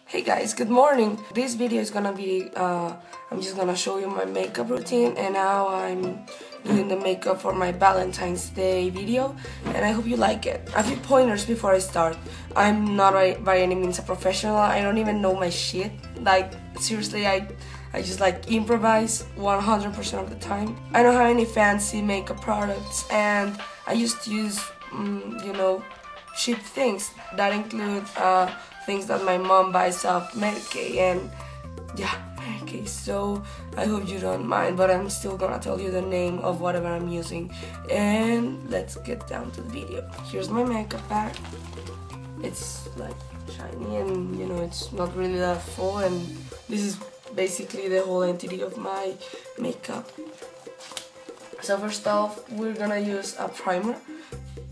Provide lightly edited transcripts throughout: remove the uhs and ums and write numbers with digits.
Hey guys, good morning. This video is gonna be, I'm just gonna show you my makeup routine and how I'm doing the makeup for my Valentine's Day video, and I hope you like it. A few pointers before I start. I'm not by any means a professional. I don't even know my shit. Like, seriously, I just like improvise 100% of the time. I don't have any fancy makeup products, and I used to use, cheap things that include things that my mom buys off Mary Kay, and yeah, Mary Kay. So I hope you don't mind, but I'm still gonna tell you the name of whatever I'm using, and let's get down to the video. Here's my makeup bag. It's like shiny and it's not really that full, and this is basically the whole entity of my makeup. So first off, we're gonna use a primer,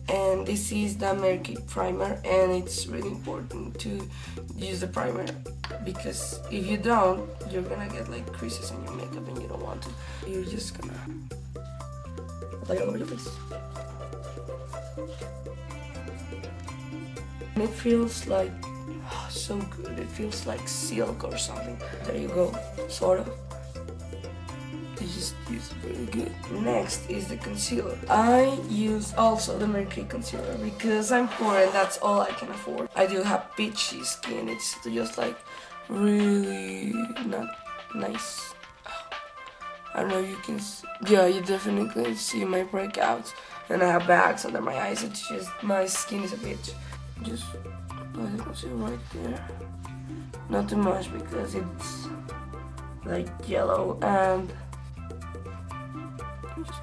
and this is the Mary Kay primer, and it's really important to use the primer because if you don't, you're gonna get like creases in your makeup and you don't want to. You're just gonna apply it all over your face. And it feels like so good. It feels like silk or something. There you go, sort of. You just use it really good. Next is the concealer. I use also the Mary Kay concealer because I'm poor and that's all I can afford. I do have peachy skin. It's just like really not nice. I don't know if you can see. Yeah, you definitely see my breakouts, and I have bags under my eyes. It's just my skin is a bitch. Just apply the concealer right there. Not too much because it's like yellow, and just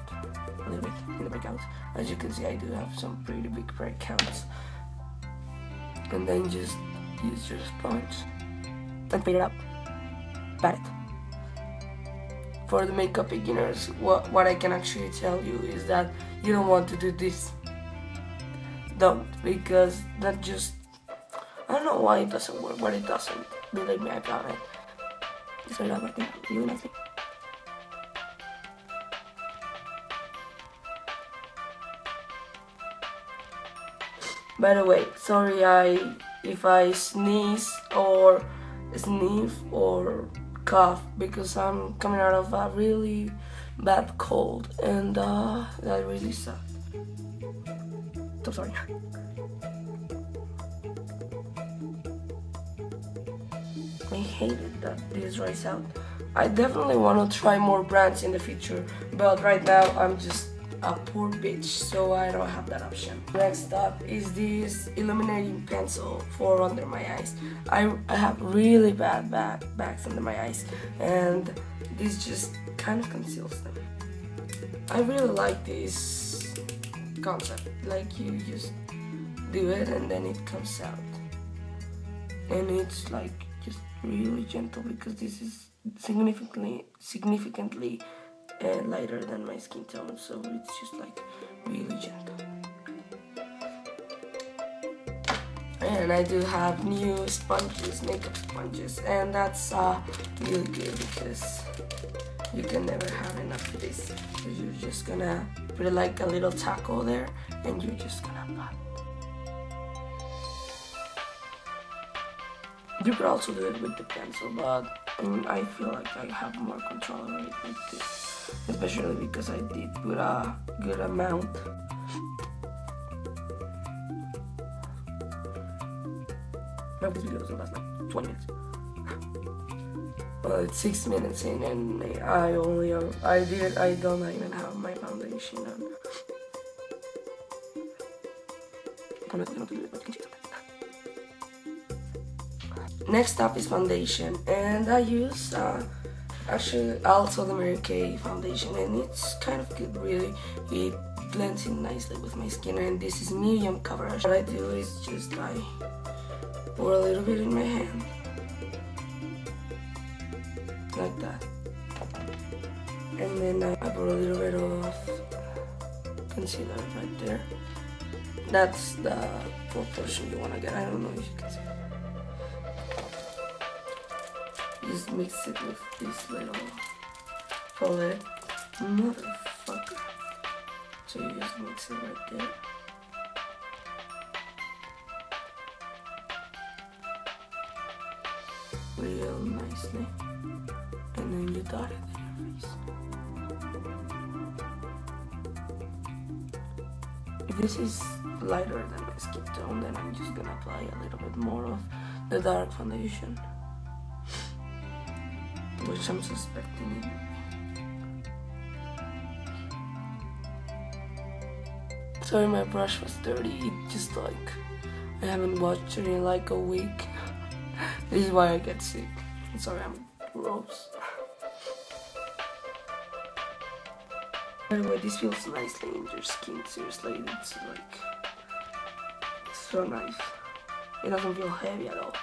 a little bit in the breakouts. As you can see, I do have some pretty big breakouts. And then just use your sponge and fade it up. Pat it. For the makeup beginners, what I can actually tell you is that you don't want to do this. Don't, because that just, I don't know why it doesn't work, but it doesn't. Believe me, I found it. Just fade it up right there, really nicely. By the way, sorry if I sneeze or sniff or cough because I'm coming out of a really bad cold, and that really sucked. So sorry. I hated that this dries out. I definitely want to try more brands in the future, but right now I'm just a poor bitch, so I don't have that option. Next up is this illuminating pencil for under my eyes. I have really bad bags under my eyes, and this just kind of conceals them. I really like this concept, like you just do it and then it comes out, and it's like just really gentle because this is significantly lighter than my skin tone, so it's just like really gentle. And I do have new sponges, makeup sponges, and that's really good because you can never have enough of this. You're just gonna put it like a little taco there, and you're just gonna apply. You could also do it with the pencil, but I feel like I have more control over it with this, especially because I did put a good amount. Now this video doesn't last like 20 minutes. Well, it's 6 minutes in, and I don't even have my foundation on. I'm not gonna do it, but you can see something. Next up is foundation, and I use actually also the Mary Kay foundation, and it's kind of good, really. It blends in nicely with my skin, and this is medium coverage. What I do is just I pour a little bit in my hand, like that, and then I pour a little bit of concealer right there. That's the proportion you want to get. I don't know if you can see. Just mix it with this little palette. Motherfucker. So you just mix it right there. real nicely, and then you dot it in your face. If this is lighter than my skin tone, then I'm just gonna apply a little bit more of the dark foundation, which I'm suspecting it. Sorry, my brush was dirty. It just like, I haven't watched it in like a week. This is why I get sick. Sorry, I'm gross. By the way, this feels nicely in your skin. Seriously, it's like, it's so nice. It doesn't feel heavy at all.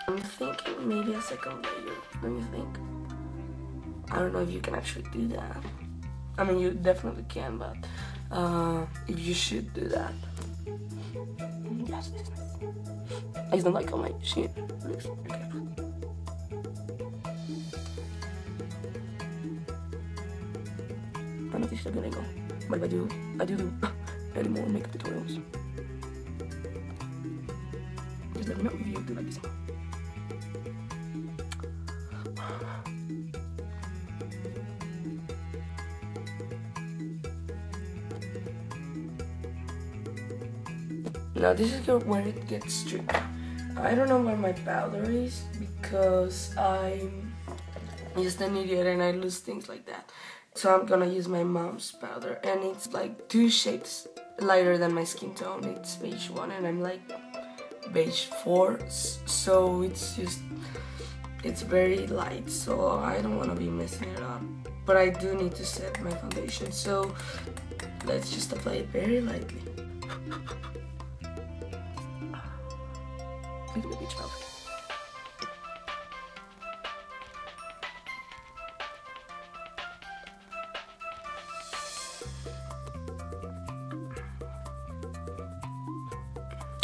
I'm thinking maybe a second layer, don't you think? I don't know if you can actually do that. I mean, you definitely can, but if you should do that. Yes, it is nice. I just don't like how my skin looks. Okay. I don't know if this is a good angle, but if I do any more makeup tutorials. Just let me know if you do like this. Now this is where it gets tricky. I don't know where my powder is because I'm just an idiot and I lose things like that. So I'm gonna use my mom's powder, and it's like 2 shades lighter than my skin tone. It's beige 1 and I'm like beige 4, so it's very light, so I don't want to be messing it up. But I do need to set my foundation, so let's just apply it very lightly. Look at the beach powder.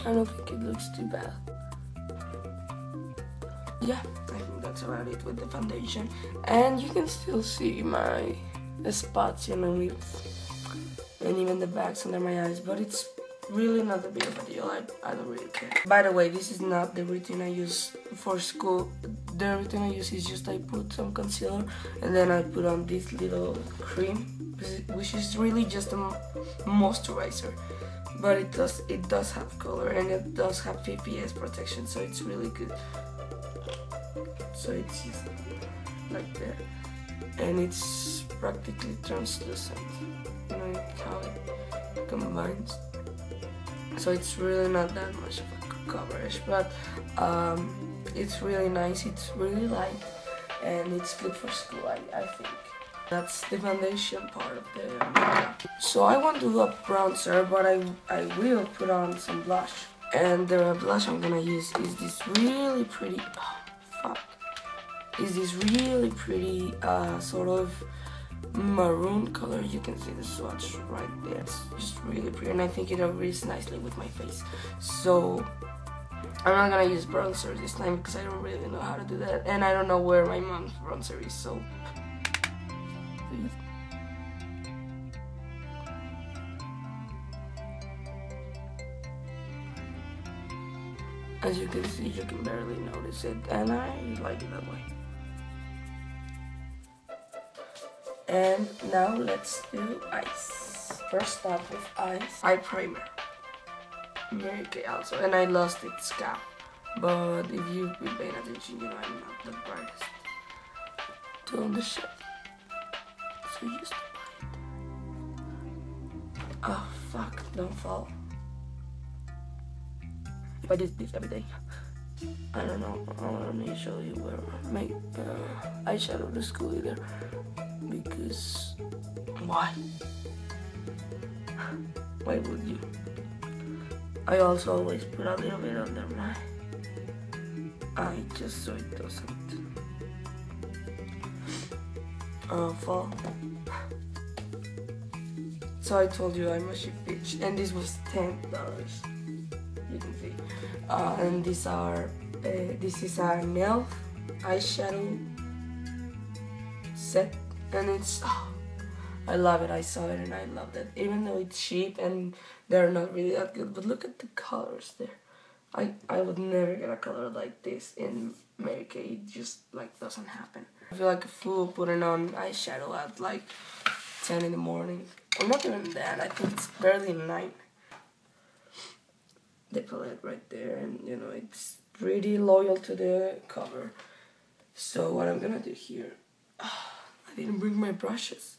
I don't think it looks too bad. Yeah, I think that's about it with the foundation. And you can still see my spots underneath and even the bags under my eyes, but it's really not a big of a deal. I don't really care. By the way, this is not the routine I use for school. The routine I use is just I put some concealer and then I put on this little cream, which is really just a moisturizer. But it does have color and it does have PPS protection, so it's really good. So it's just like that, and it's practically translucent. You know how it combines. So it's really not that much of a coverage, but it's really nice. It's really light, and it's good for school. I think. That's the foundation part of the makeup. So I won't do a bronzer, but I will put on some blush. And the blush I'm gonna use is this really pretty, is this really pretty sort of maroon color. You can see the swatch right there. It's just really pretty, and I think it agrees nicely with my face. So I'm not gonna use bronzer this time because I don't really know how to do that, and I don't know where my mom's bronzer is, so as you can see, you can barely notice it, and I like it that way. And now let's do eyes. First off with eyes, eye primer. Mary Kay also, and I lost its cap. But if you've been paying attention, you know I'm not the brightest tool on the shelf. So just apply it. Oh fuck, don't fall. If I did this every day, I don't know, let me show you where I make eyeshadow to school either. Because, why? Why would you? I also always put a little bit under my eye just so it doesn't fall. So I told you I'm a cheap bitch, and this was $10. You can see. And these are, this is a nail eyeshadow set, and it's, I love it. I saw it and I loved it, even though it's cheap and they're not really that good. But look at the colors there. I would never get a color like this in Mary Kay. It just like doesn't happen. I feel like a fool putting on eyeshadow at like 10 in the morning. Or not even that, I think it's barely 9. The palette right there, and you know, it's pretty loyal to the cover. So what I'm gonna do here, I didn't bring my brushes.